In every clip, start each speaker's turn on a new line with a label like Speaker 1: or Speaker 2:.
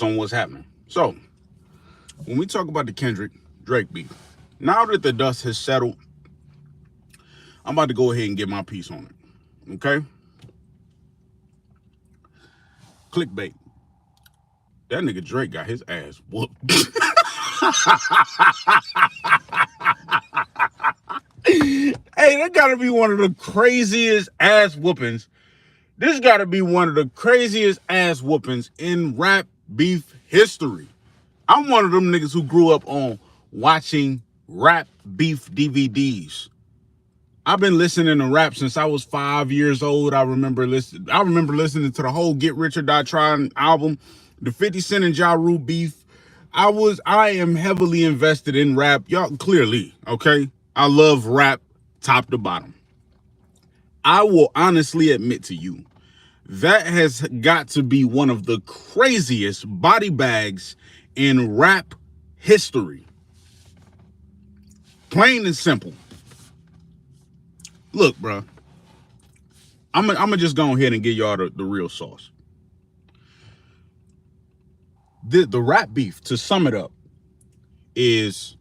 Speaker 1: on what's happening. So, when we talk about the Kendrick Drake beef, now that the dust has settled, I'm about to go ahead and get my piece on it. Okay? Clickbait. That nigga Drake got his ass whooped. Hey, that gotta be one of the craziest ass whoopings. This gotta be one of the craziest ass whoopings in rap beef history. I'm one of them niggas who grew up on watching rap beef DVDs. I've been listening to rap since I was 5 years old. I remember listening to the whole Get Rich or Die Trying album, the 50 Cent and Ja Rule beef. I am heavily invested in rap. Y'all clearly, okay? I love rap top to bottom. I will honestly admit to you, that has got to be one of the craziest body bags in rap history. Plain and simple. Look, bro, I'm gonna just go ahead and give y'all the real sauce. The rap beef, to sum it up, is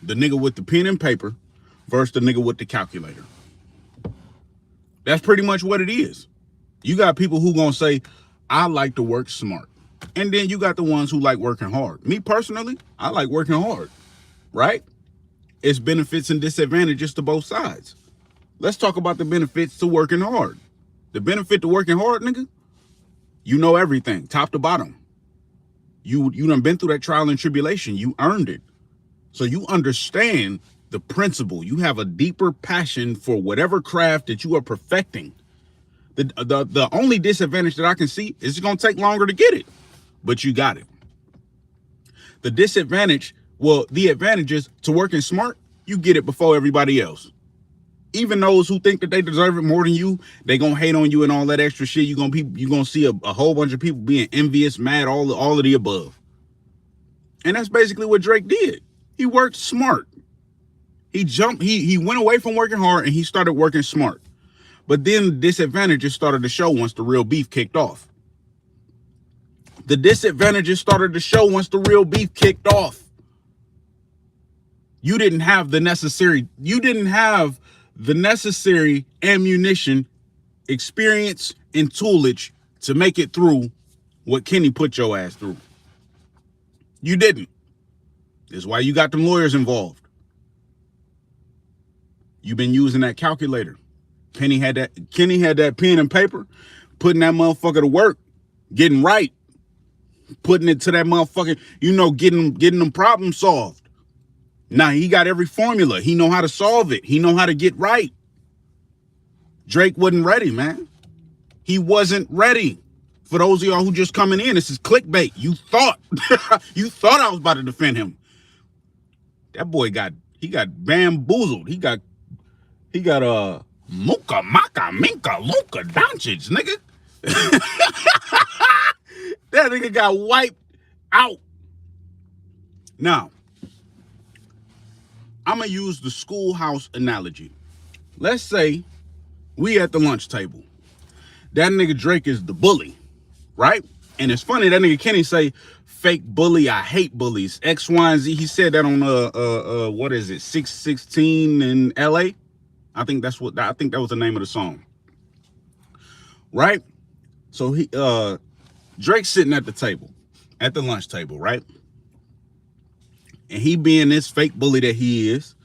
Speaker 1: the nigga with the pen and paper versus the nigga with the calculator. That's pretty much what it is. You got people who gonna say, I like to work smart. And then you got the ones who like working hard. Me personally, I like working hard, right? It's benefits and disadvantages to both sides. Let's talk about the benefits to working hard. The benefit to working hard, nigga, you know everything, top to bottom. You done been through that trial and tribulation. You earned it. So you understand the principle. You have a deeper passion for whatever craft that you are perfecting. The only disadvantage that I can see is it's going to take longer to get it, but you got it. The disadvantage, well, the advantage is to working smart, you get it before everybody else. Even those who think that they deserve it more than you, they gonna hate on you and all that extra shit. You gonna see a whole bunch of people being envious, mad, all of the above. And that's basically what Drake did. He worked smart. He went away from working hard and he started working smart. But then the disadvantages started to show once the real beef kicked off. The disadvantages started to show once the real beef kicked off. You didn't have the necessary ammunition, experience, and toolage to make it through what Kenny put your ass through. You didn't. That's why you got them lawyers involved. You've been using that calculator. Kenny had that pen and paper, putting that motherfucker to work, getting right, putting it to that motherfucker, getting them problems solved. Now he got every formula. He know how to solve it. He know how to get right. Drake wasn't ready, man. He wasn't ready. For those of y'all who just coming in, this is clickbait. You thought I was about to defend him. That boy got bamboozled. He got Muka Maka Minka Luka Doncic, nigga. That nigga got wiped out. Now, I'm going to use the schoolhouse analogy. Let's say we at the lunch table. That nigga Drake is the bully, right? And it's funny, that nigga Kenny say, fake bully, I hate bullies. X, Y, and Z. He said that on, what is it, 616 in L.A.? I think that was the name of the song. Right? So Drake's sitting at the lunch table, right? And he being this fake bully that he is,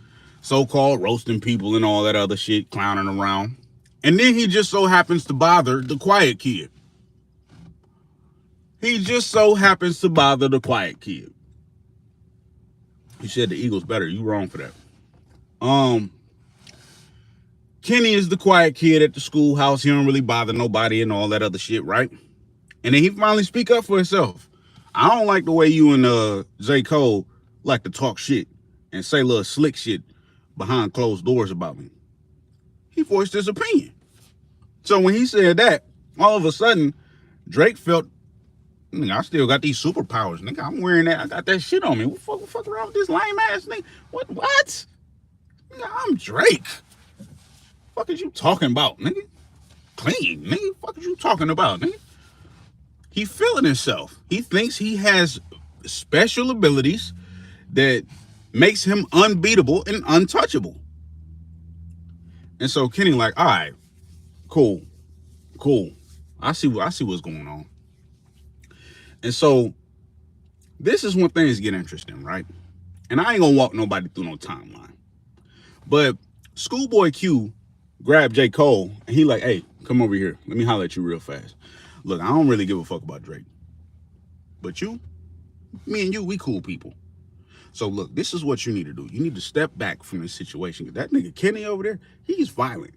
Speaker 1: so-called roasting people and all that other shit, clowning around. And then he just so happens to bother the quiet kid. He said the Eagles better. You wrong for that. Kenny is the quiet kid at the schoolhouse. He don't really bother nobody and all that other shit, right? And then he finally speak up for himself. I don't like the way you and J. Cole like to talk shit and say little slick shit behind closed doors about me. He voiced his opinion. So when he said that, all of a sudden, Drake felt, I still got these superpowers, nigga. I'm wearing that. I got that shit on me. What the fuck around with this lame ass nigga? What? Nigga, I'm Drake. Fuck is you talking about, nigga? Clean, nigga. Fuck is you talking about, nigga? He feeling himself. He thinks he has special abilities that makes him unbeatable and untouchable. And so Kenny like, all right, cool. I see what's going on. And so this is when things get interesting, right? And I ain't gonna walk nobody through no timeline. But Schoolboy Q grabbed J. Cole and he like, hey, come over here. Let me holler at you real fast. Look, I don't really give a fuck about Drake. But you, me and you, we cool people. So look, this is what you need to do. You need to step back from this situation. That nigga Kenny over there, he's violent.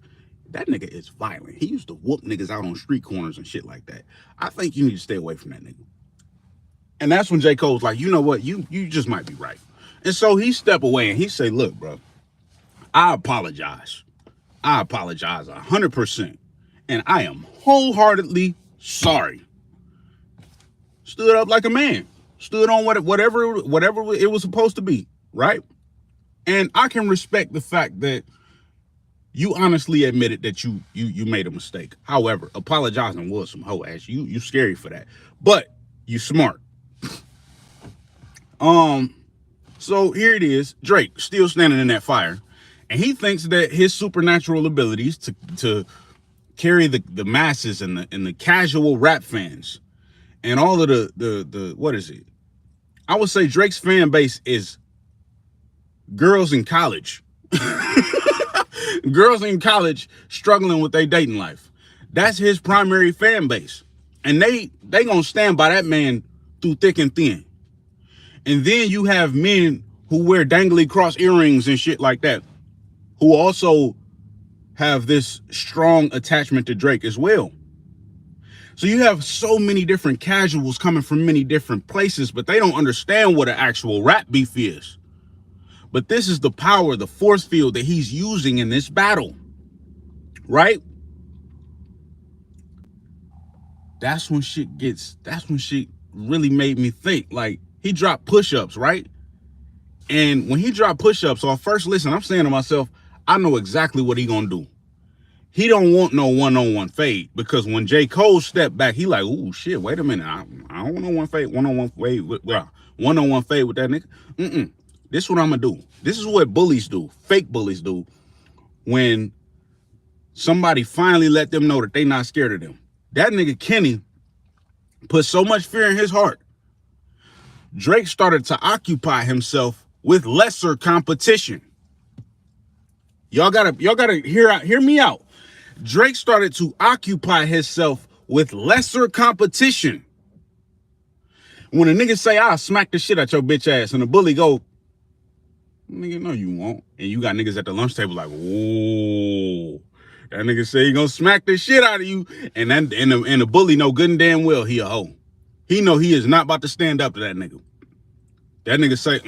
Speaker 1: That nigga is violent. He used to whoop niggas out on street corners and shit like that. I think you need to stay away from that nigga. And that's when J. Cole's like, you know what? You just might be right. And so he step away and he say, look, bro, I apologize. I apologize 100%. And I am wholeheartedly sorry. Stood up like a man. Stood on whatever it was supposed to be, right? And I can respect the fact that you honestly admitted that you made a mistake. However, apologizing was some hoe ass. You scary for that. But you smart. So here it is, Drake still standing in that fire, and he thinks that his supernatural abilities to carry the masses and the casual rap fans and all of the what is it? I would say Drake's fan base is girls in college. Girls in college struggling with their dating life. That's his primary fan base. And they gonna stand by that man through thick and thin. And then you have men who wear dangly cross earrings and shit like that, who also have this strong attachment to Drake as well. So you have so many different casuals coming from many different places, but they don't understand what an actual rap beef is. But this is the power, the force field that he's using in this battle, right? That's when shit really made me think. Like, he dropped push-ups, right? And when he dropped push-ups, on first listen, I'm saying to myself, I know exactly what he gonna do. He don't want no one-on-one fade, because when J. Cole stepped back, he like, ooh, shit, wait a minute. I don't want no one-on-one fade with that nigga. This is what I'm gonna do. This is what bullies do, fake bullies do, when somebody finally let them know that they not scared of them. That nigga Kenny put so much fear in his heart. Drake started to occupy himself with lesser competition. Y'all gotta hear me out. Drake started to occupy himself with lesser competition. When a nigga say, I'll smack the shit out your bitch ass, and the bully go, nigga, no you won't. And you got niggas at the lunch table like, whoa. That nigga say he gonna smack the shit out of you. And the bully know good and damn well he a hoe. He know he is not about to stand up to that nigga. That nigga say,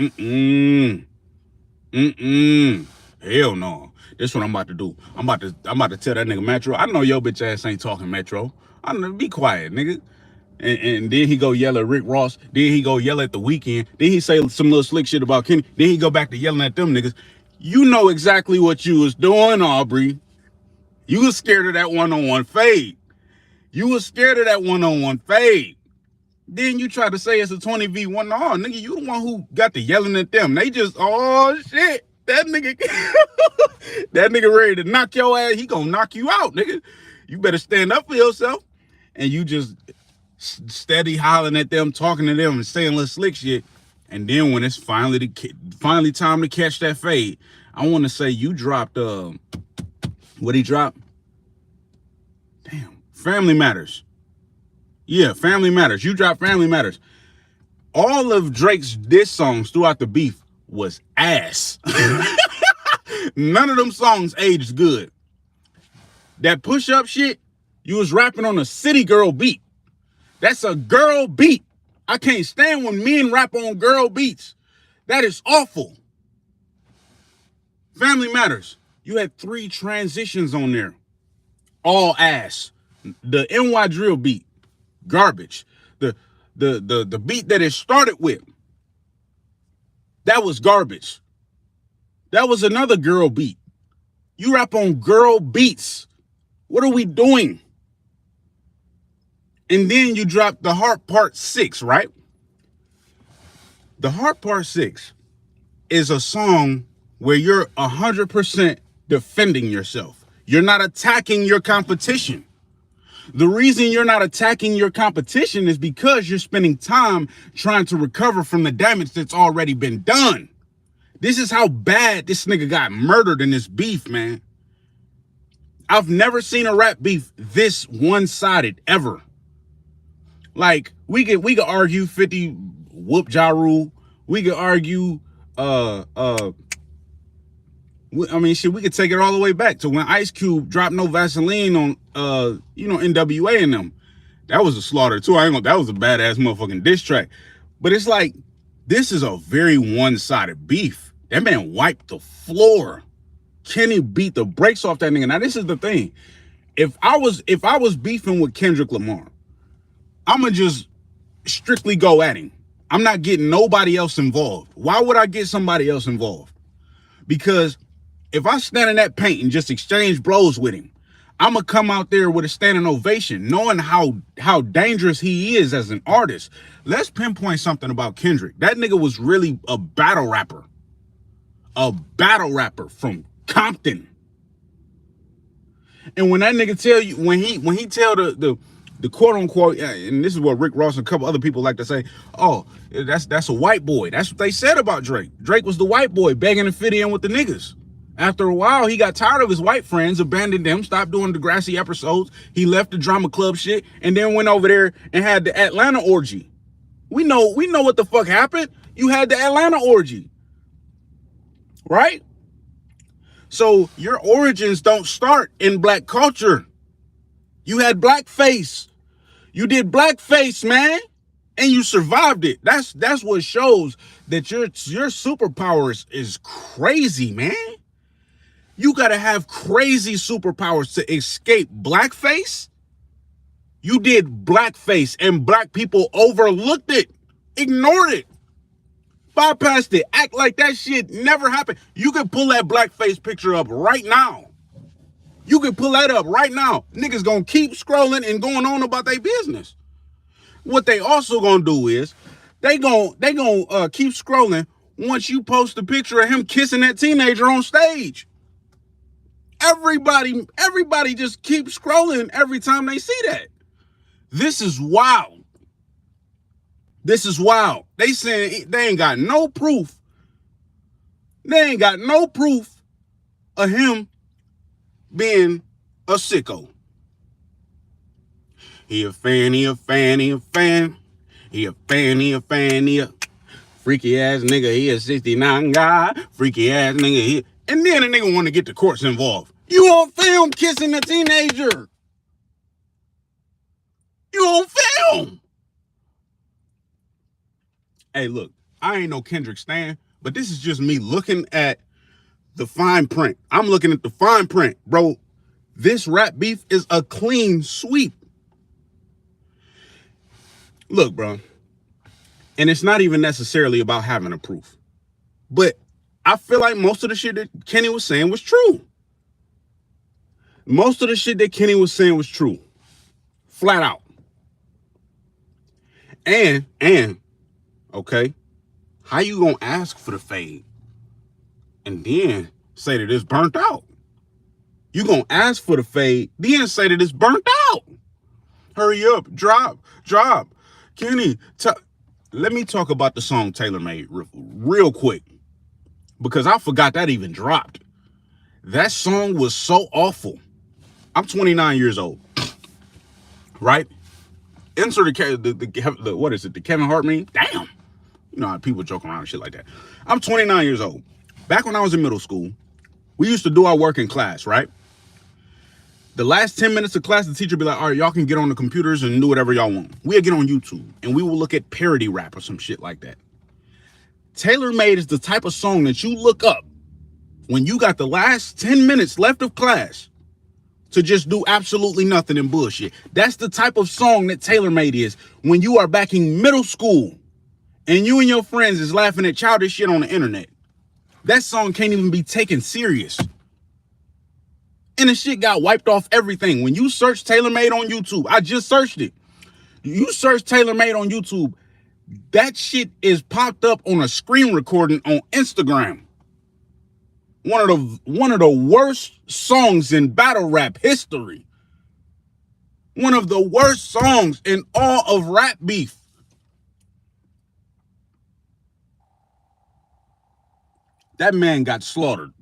Speaker 1: hell no. This what I'm about to do. I'm about to tell that nigga Metro, I know your bitch ass ain't talking Metro. I know, be quiet, nigga. And then he go yell at Rick Ross. Then he go yell at The Weeknd. Then he say some little slick shit about Kenny. Then he go back to yelling at them niggas. You know exactly what you was doing, Aubrey. You was scared of that one-on-one fade. You was scared of that one-on-one fade. Then you try to say it's a 20v1. No, nigga, you the one who got the yelling at them. They just, oh shit. That nigga, that nigga ready to knock your ass. He gonna knock you out, nigga. You better stand up for yourself. And you just steady hollering at them, talking to them, and saying little slick shit. And then when it's finally time to catch that fade, I want to say you dropped what he dropped? Damn, Family Matters. Yeah, Family Matters. You dropped Family Matters. All of Drake's diss songs throughout the beef was ass. None of them songs aged good. That push-up shit, you was rapping on a city girl beat. That's a girl beat. I can't stand when men rap on girl beats. That is awful. Family Matters. You had 3 transitions on there. All ass. The NY drill beat, garbage. The beat that it started with, that was garbage. That was another girl beat. You rap on girl beats. What are we doing? And then you drop The Heart Part 6, right? The Heart Part 6 is a song where you're 100% defending yourself. You're not attacking your competition. The reason you're not attacking your competition is because you're spending time trying to recover from the damage that's already been done. This is how bad this nigga got murdered in this beef, man. I've never seen a rap beef this one-sided ever. Like, we could argue 50 whoop Ja Rule. We could argue I mean, shit, we could take it all the way back to when Ice Cube dropped No Vaseline on, NWA and them. That was a slaughter, too. That was a badass motherfucking diss track. But it's like, this is a very one-sided beef. That man wiped the floor. Kenny beat the brakes off that nigga. Now, this is the thing. If I was beefing with Kendrick Lamar, I'ma just strictly go at him. I'm not getting nobody else involved. Why would I get somebody else involved? Because if I stand in that paint and just exchange blows with him, I'm going to come out there with a standing ovation, knowing how dangerous he is as an artist. Let's pinpoint something about Kendrick. That nigga was really a battle rapper. A battle rapper from Compton. And when that nigga tell you, when he tell the quote unquote, and this is what Rick Ross and a couple other people like to say, oh, that's a white boy. That's what they said about Drake. Drake was the white boy begging to fit in with the niggas. After a while, he got tired of his white friends, abandoned them, stopped doing Degrassi episodes. He left the drama club shit and then went over there and had the Atlanta orgy. We know what the fuck happened. You had the Atlanta orgy. Right? So your origins don't start in black culture. You had blackface. You did blackface, man. And you survived it. That's what shows that your superpower is crazy, man. You gotta have crazy superpowers to escape blackface. You did blackface and black people overlooked it, ignored it, bypassed it, act like that shit never happened. You can pull that blackface picture up right now. You can pull that up right now. Niggas gonna keep scrolling and going on about their business. What they also gonna do is they gonna keep scrolling once you post a picture of him kissing that teenager on stage. Everybody just keeps scrolling every time they see that. This is wild. This is wild. They saying they ain't got no proof. They ain't got no proof of him being a sicko. He a fan, he a fan, he a fan. He a fan, he a fan, he a freaky ass nigga. He a 69 guy. Freaky ass nigga. And then the nigga want to get the courts involved. You on film kissing a teenager. You on film. Hey, look, I ain't no Kendrick stan, but this is just me looking at the fine print. I'm looking at the fine print, bro. This rap beef is a clean sweep. Look, bro, and it's not even necessarily about having a proof, but I feel like most of the shit that Kenny was saying was true. Most of the shit that Kenny was saying was true. Flat out. And, okay, how you gonna ask for the fade and then say that it's burnt out? You gonna ask for the fade, then say that it's burnt out. Hurry up, drop. Kenny, let me talk about the song Taylor made real quick, because I forgot that even dropped. That song was so awful. I'm 29 years old, right? Enter the what is it? The Kevin Hart meme? Damn. You know how people joke around and shit like that. I'm 29 years old. Back when I was in middle school, we used to do our work in class, right? The last 10 minutes of class, the teacher would be like, all right, y'all can get on the computers and do whatever y'all want. We'll get on YouTube and we will look at parody rap or some shit like that. Tailor Made is the type of song that you look up when you got the last 10 minutes left of class to just do absolutely nothing and bullshit. That's the type of song that Tailor Made is when you are back in middle school and you and your friends is laughing at childish shit on the internet. That song can't even be taken serious. And the shit got wiped off everything. When you search Tailor Made on YouTube, I just searched it. You search Taylor Made on YouTube, that shit is popped up on a screen recording on Instagram. One of the worst songs in battle rap history. One of the worst songs in all of rap beef. That man got slaughtered.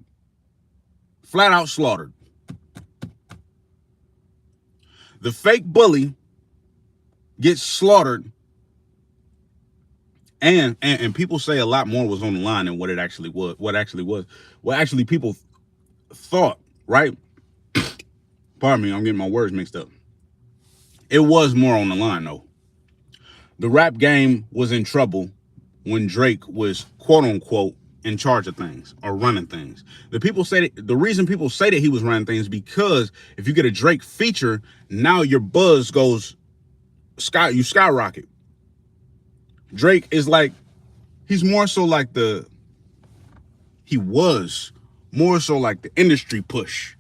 Speaker 1: Flat out slaughtered. The fake bully gets slaughtered. And people say a lot more was on the line than what it actually was. What actually people thought, right? Pardon me, I'm getting my words mixed up. It was more on the line, though. The rap game was in trouble when Drake was, quote unquote, in charge of things or running things. The reason people say that he was running things because if you get a Drake feature, now your buzz goes you skyrocket. Drake is like, he was more so like the industry push,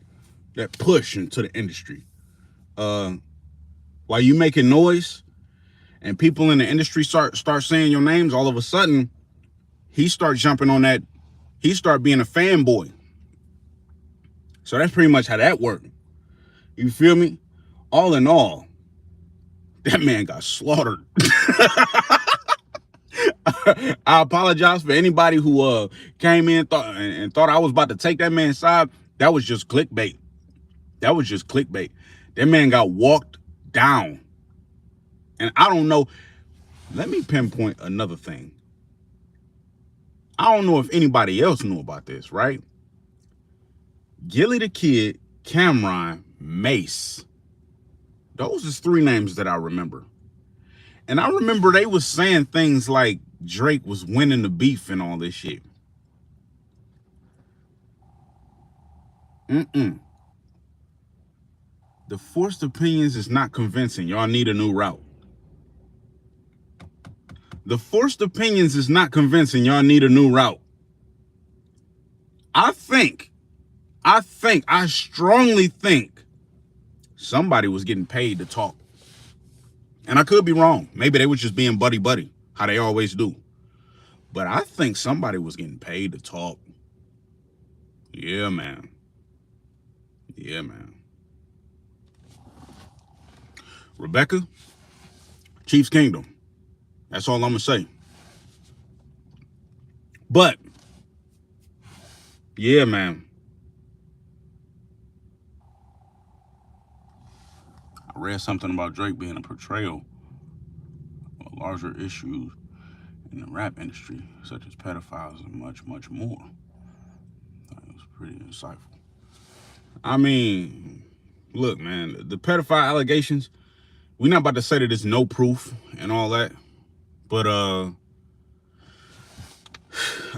Speaker 1: that push into the industry. While you making noise and people in the industry start saying your names, all of a sudden he start jumping on that. He start being a fanboy. So that's pretty much how that worked. You feel me? All in all, that man got slaughtered. I apologize for anybody who came in and thought I was about to take that man's side. That was just clickbait. That man got walked down. And I don't know. Let me pinpoint another thing. I don't know if anybody else knew about this, right? Gilly the Kid, Cameron, Mace. Those is 3 names that I remember. And I remember they was saying things like Drake was winning the beef and all this shit. The forced opinions is not convincing. Y'all need a new route. The forced opinions is not convincing. Y'all need a new route. I strongly think somebody was getting paid to talk. And I could be wrong. Maybe they was just being buddy, how they always do. But I think somebody was getting paid to talk. Yeah, man. Rebecca, Chief's Kingdom. That's all I'm going to say. But, yeah, man. I read something about Drake being a portrayal of larger issues in the rap industry, such as pedophiles and much, much more. That was pretty insightful. I mean, look, man, the pedophile allegations, we're not about to say that there's no proof and all that. But, I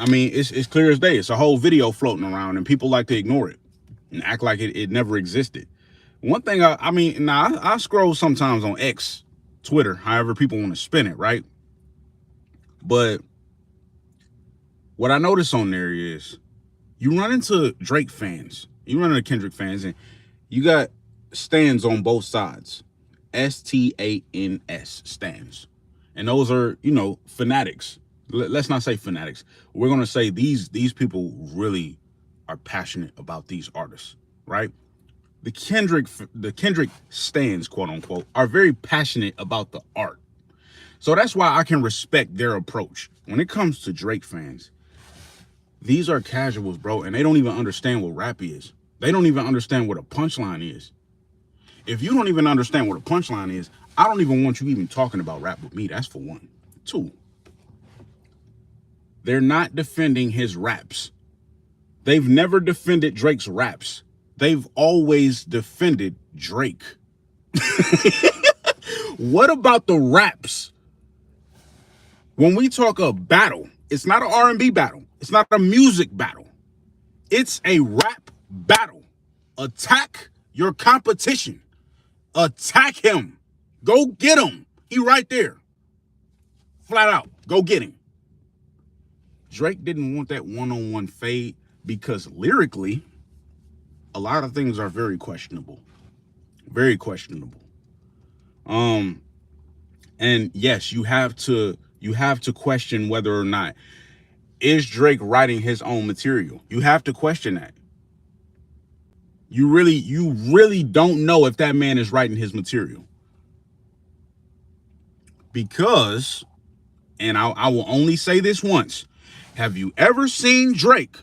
Speaker 1: mean, it's clear as day. It's a whole video floating around and people like to ignore it and act like it never existed. One thing, I scroll sometimes on X, Twitter, however people want to spin it, right? But what I notice on there is you run into Drake fans, you run into Kendrick fans, and you got stands on both sides. STANS, stands. And those are, fanatics. Let's not say fanatics. We're going to say these people really are passionate about these artists, right? The Kendrick stands, quote unquote, are very passionate about the art. So that's why I can respect their approach. When it comes to Drake fans, these are casuals, bro, and they don't even understand what rap is. They don't even understand what a punchline is. If you don't even understand what a punchline is, I don't even want you even talking about rap with me. That's for one. 2, they're not defending his raps. They've never defended Drake's raps. They've always defended Drake. What about the raps? When we talk a battle, it's not an R&B battle. It's not a music battle. It's a rap battle. Attack your competition. Attack him. Go get him. He right there. Flat out. Go get him. Drake didn't want that one-on-one fade because lyrically, a lot of things are very questionable. Very questionable. And yes, you have to question whether or not is Drake writing his own material. You have to question that. You really don't know if that man is writing his material. Because, and I will only say this once, have you ever seen Drake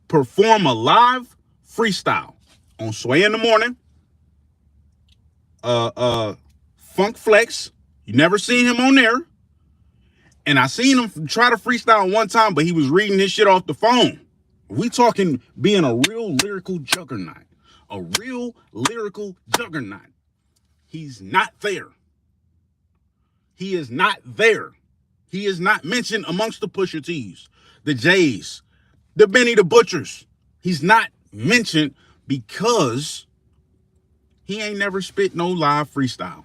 Speaker 1: perform a live freestyle on Sway in the Morning, Funk Flex? You never seen him on there. And I seen him try to freestyle one time, but he was reading his shit off the phone. We talking being a real lyrical juggernaut. A real lyrical juggernaut. He's not there. He is not there. He is not mentioned amongst the Pusha T's, the J's, the Benny the Butchers. He's not mentioned because he ain't never spit no live freestyle.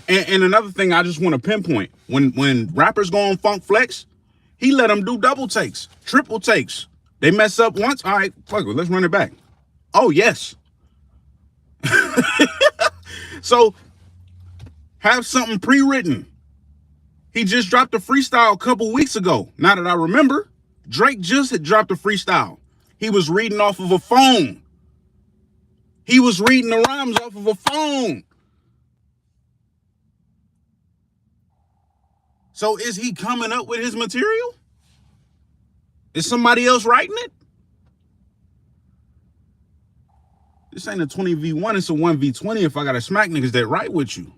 Speaker 1: And another thing I just want to pinpoint, when rappers go on Funk Flex, he let them do double takes, triple takes. They mess up once, all right, fuck it, let's run it back. Oh, yes. So have something pre-written. He just dropped a freestyle a couple weeks ago. Now that I remember, Drake just had dropped a freestyle. He was reading off of a phone. He was reading the rhymes off of a phone. So is he coming up with his material? Is somebody else writing it? This ain't a 20v1, it's a 1v20 if I gotta smack niggas that write with you.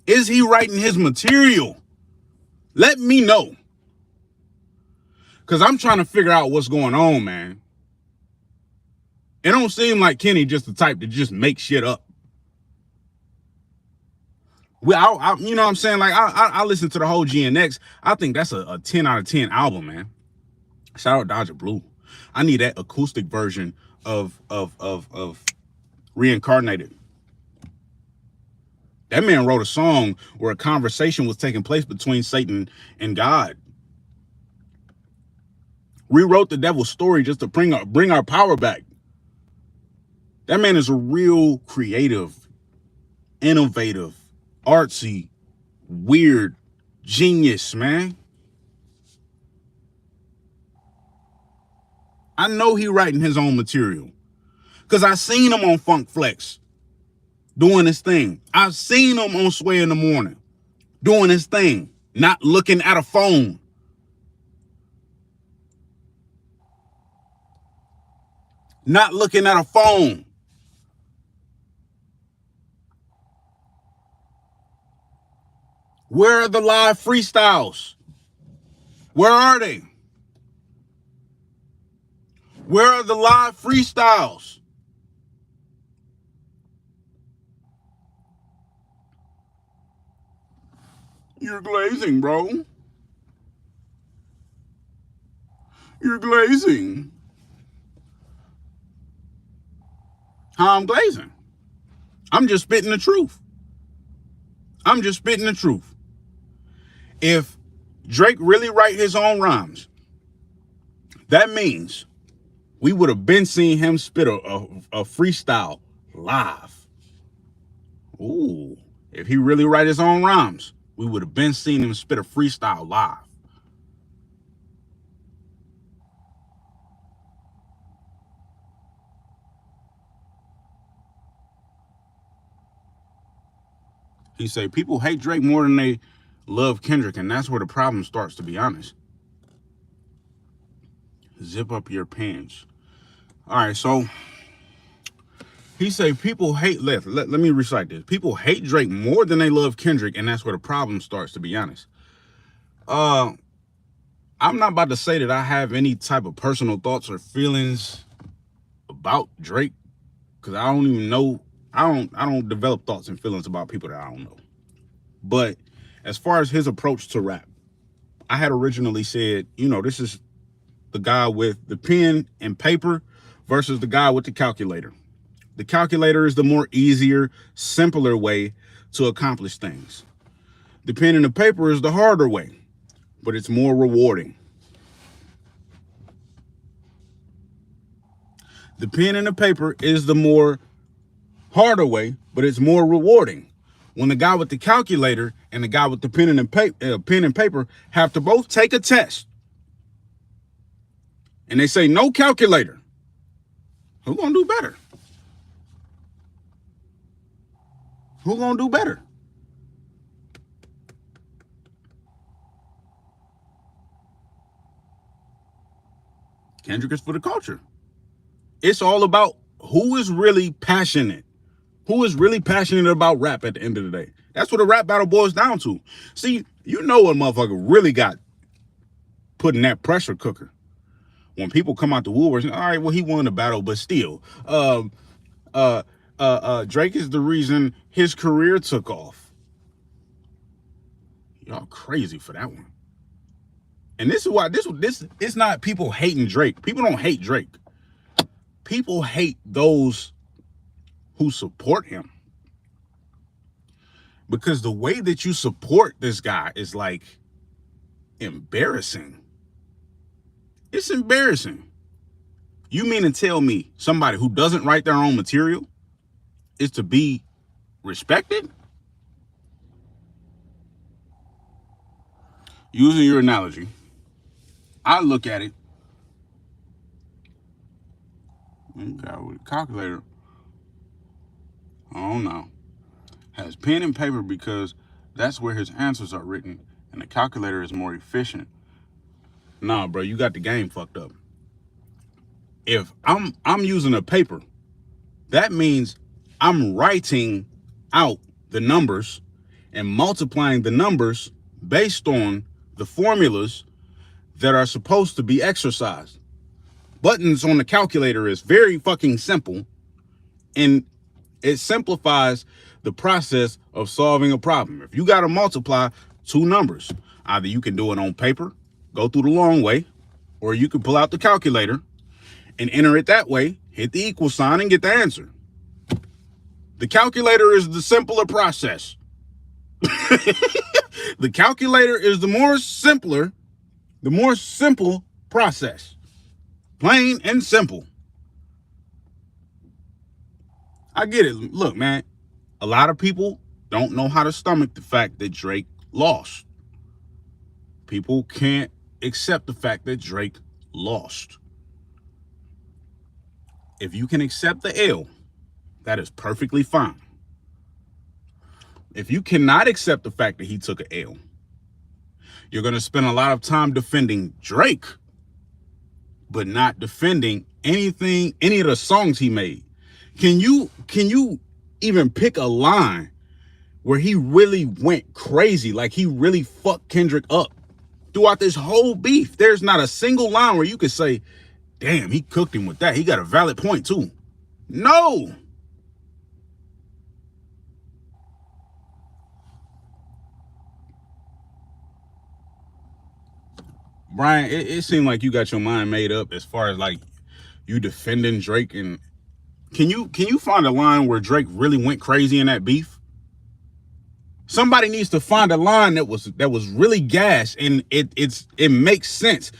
Speaker 1: Is he writing his material? Let me know. Because I'm trying to figure out what's going on, man. It don't seem like Kenny just the type to just make shit up. Well, you know what I'm saying? Like, I listened to the whole GNX. I think that's a 10 out of 10 album, man. Shout out Dodger Blue. I need that acoustic version of Reincarnated. That man wrote a song where a conversation was taking place between Satan and God. Rewrote the devil's story just to bring our power back. That man is a real creative, innovative, artsy, weird genius, man. I know he writing his own material because I seen him on Funk Flex doing his thing. I've seen him on Sway in the Morning doing his thing, not looking at a phone. Not looking at a phone. Where are the live freestyles? Where are they? Where are the live freestyles? You're glazing, bro. You're glazing. How I'm glazing? I'm just spitting the truth. I'm just spitting the truth. If Drake really write his own rhymes, that means we would have been seeing him spit a freestyle live. Ooh, if he really write his own rhymes, we would have been seeing him spit a freestyle live. He say people hate Drake more than they love Kendrick, and that's where the problem starts, to be honest. Zip up your pants. All right, so he say people hate, let me recite this. People hate Drake more than they love Kendrick, and that's where the problem starts, to be honest. I'm not about to say that I have any type of personal thoughts or feelings about Drake, because I don't even know. I don't develop thoughts and feelings about people that I don't know. But as far as his approach to rap, I had originally said, you know, this is the guy with the pen and paper versus the guy with the calculator. The calculator is the more easier, simpler way to accomplish things. The pen and the paper is the harder way, but it's more rewarding. The pen and the paper is the more harder way, but it's more rewarding. When the guy with the calculator and the guy with the pen and paper have to both take a test, and they say no calculator, who gonna do better? Who gonna do better? Kendrick is for the culture. It's all about who is really passionate. Who is really passionate about rap at the end of the day. That's what a rap battle boils down to. See, you know what motherfucker really got put in that pressure cooker. When people come out the woodworks, all right, well, he won the battle, but still, Drake is the reason his career took off. Y'all crazy for that one. And this is why this it's not people hating Drake. People don't hate Drake. People hate those who support him. Because the way that you support this guy is like embarrassing. It's embarrassing. You mean to tell me somebody who doesn't write their own material is to be respected? Using your analogy, I look at it. Okay, with a calculator, I don't know, has pen and paper because that's where his answers are written, and the calculator is more efficient. Nah, bro, you got the game fucked up. If I'm using a paper, that means I'm writing out the numbers and multiplying the numbers based on the formulas that are supposed to be exercised. Buttons on the calculator is very fucking simple, and it simplifies the process of solving a problem. If you got to multiply two numbers, either you can do it on paper, go through the long way, or you can pull out the calculator and enter it that way, hit the equal sign, and get the answer. The calculator is the simpler process. The calculator is the more simple process. Plain and simple. I get it. Look, man, a lot of people don't know how to stomach the fact that Drake lost. People can't accept the fact that Drake lost. If you can accept the L, that is perfectly fine. If you cannot accept the fact that he took an L, you're going to spend a lot of time defending Drake, but not defending any of the songs he made. Can you even pick a line where he really went crazy, like he really fucked Kendrick up throughout this whole beef? There's not a single line where you could say, damn, he cooked him with that. He got a valid point too. No. Brian, it seemed like you got your mind made up as far as like you defending Drake. And can you find a line where Drake really went crazy in that beef? Somebody needs to find a line that was really gas and it makes sense.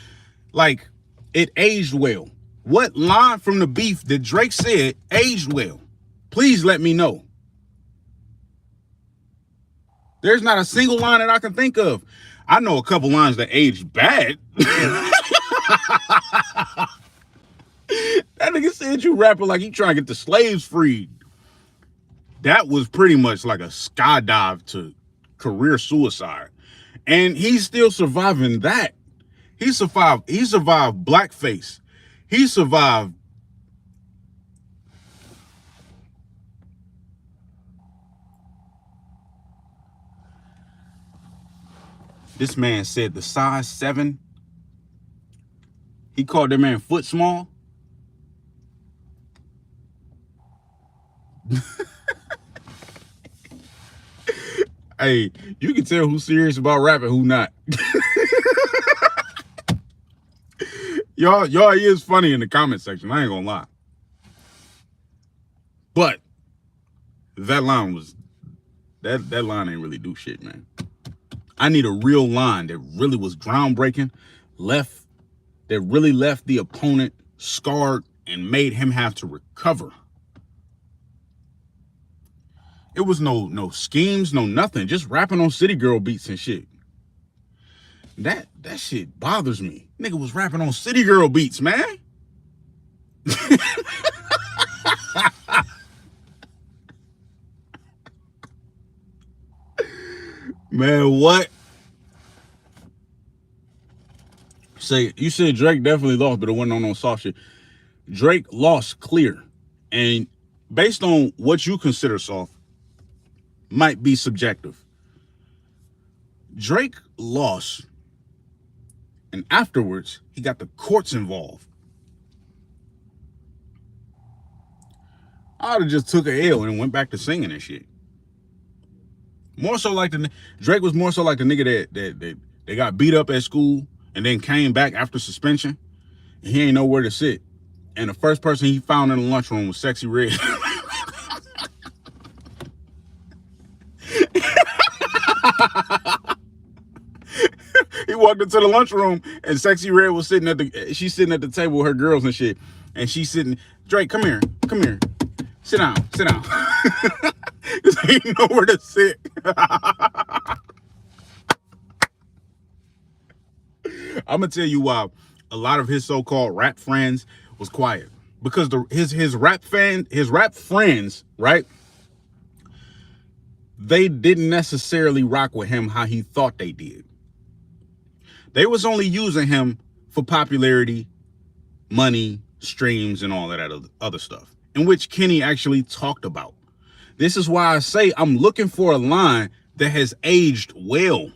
Speaker 1: Like it aged well. What line from the beef that Drake said aged well? Please let me know. There's not a single line that I can think of. I know a couple lines that aged bad. That nigga said you rapping like you trying to get the slaves freed. That was pretty much like a skydive to career suicide. And he's still surviving that. He survived blackface. He survived this man said the size 7. He called that man foot small. Hey, you can tell who's serious about rapping, who not. Y'all is funny in the comment section. I ain't gonna lie. But that line ain't really do shit, man. I need a real line that really was groundbreaking, that really left the opponent scarred and made him have to recover. It was no schemes, no nothing. Just rapping on City Girl beats and shit. That shit bothers me. Nigga was rapping on City Girl beats, man. Man, what? Say, you said Drake definitely lost, but it wasn't on no soft shit. Drake lost clear. And based on what you consider soft, might be subjective. Drake lost. And afterwards, he got the courts involved. I would have just took a L and went back to singing and shit. More so like Drake was more so like the nigga that they got beat up at school and then came back after suspension and he ain't nowhere to sit. And the first person he found in the lunchroom was Sexy Red. He walked into the lunchroom and Sexy Red was sitting at the table with her girls and shit. And she's sitting, Drake, come here. Sit down. Because ain't nowhere to sit. I'm gonna tell you why a lot of his so-called rap friends was quiet. Because his rap friends, right? They didn't necessarily rock with him how he thought they did. They was only using him for popularity, money, streams, and all of that other stuff, in which Kenny actually talked about. This is why I say I'm looking for a line that has aged well.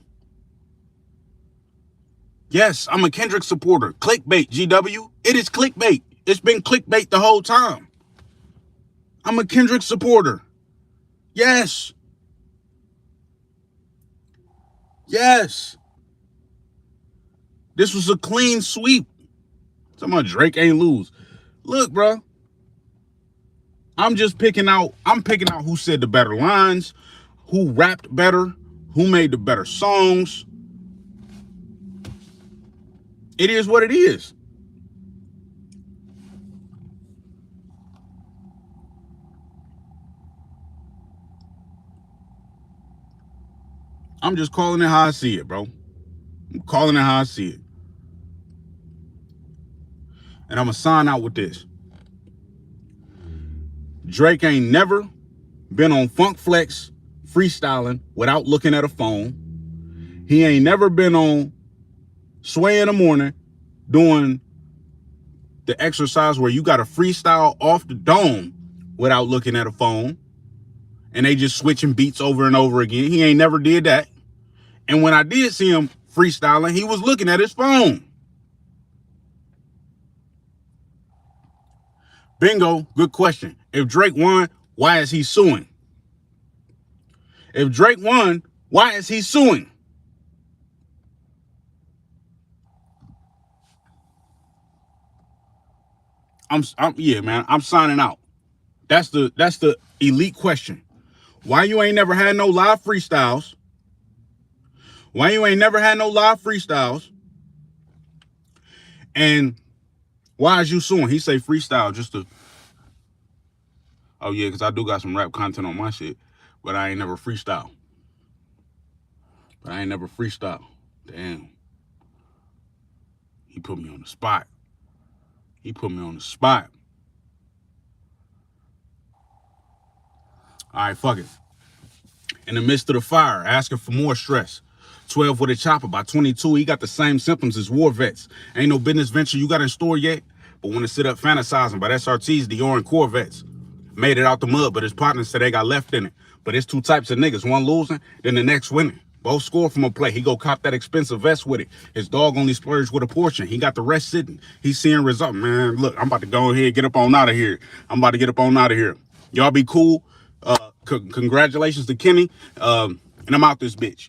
Speaker 1: Yes, I'm a Kendrick supporter. Clickbait, GW. It is clickbait. It's been clickbait the whole time. I'm a Kendrick supporter. Yes. This was a clean sweep. Talking about Drake ain't lose. Look, bro. I'm picking out who said the better lines, who rapped better, who made the better songs. It is what it is. I'm just calling it how I see it, bro. I'm calling it how I see it. And I'm going to sign out with this. Drake ain't never been on Funk Flex freestyling without looking at a phone. He ain't never been on Sway in the Morning doing the exercise where you got to freestyle off the dome without looking at a phone. And they just switching beats over and over again. He ain't never did that. And when I did see him freestyling, he was looking at his phone. Bingo, good question. If Drake won, why is he suing? If Drake won, why is he suing? Yeah, man, I'm signing out. That's the elite question. Why you ain't never had no live freestyles? Why you ain't never had no live freestyles? And why is you suing? He say freestyle just to... Oh, yeah, because I do got some rap content on my shit, but I ain't never freestyle. Damn. He put me on the spot. All right, fuck it. In the midst of the fire, asking for more stress. 12 with a chopper. By 22, he got the same symptoms as war vets. Ain't no business venture you got in store yet, but want to sit up fantasizing about SRTs, Dior, and Corvettes. Made it out the mud, but his partners said they got left in it. But it's two types of niggas, one losing, then the next winning. Both score from a play. He go cop that expensive vest with it. His dog only splurged with a portion. He got the rest sitting. He's seeing results. Man, look, I'm about to go ahead, get up on out of here. Y'all be cool. Congratulations to Kenny. And I'm out this bitch.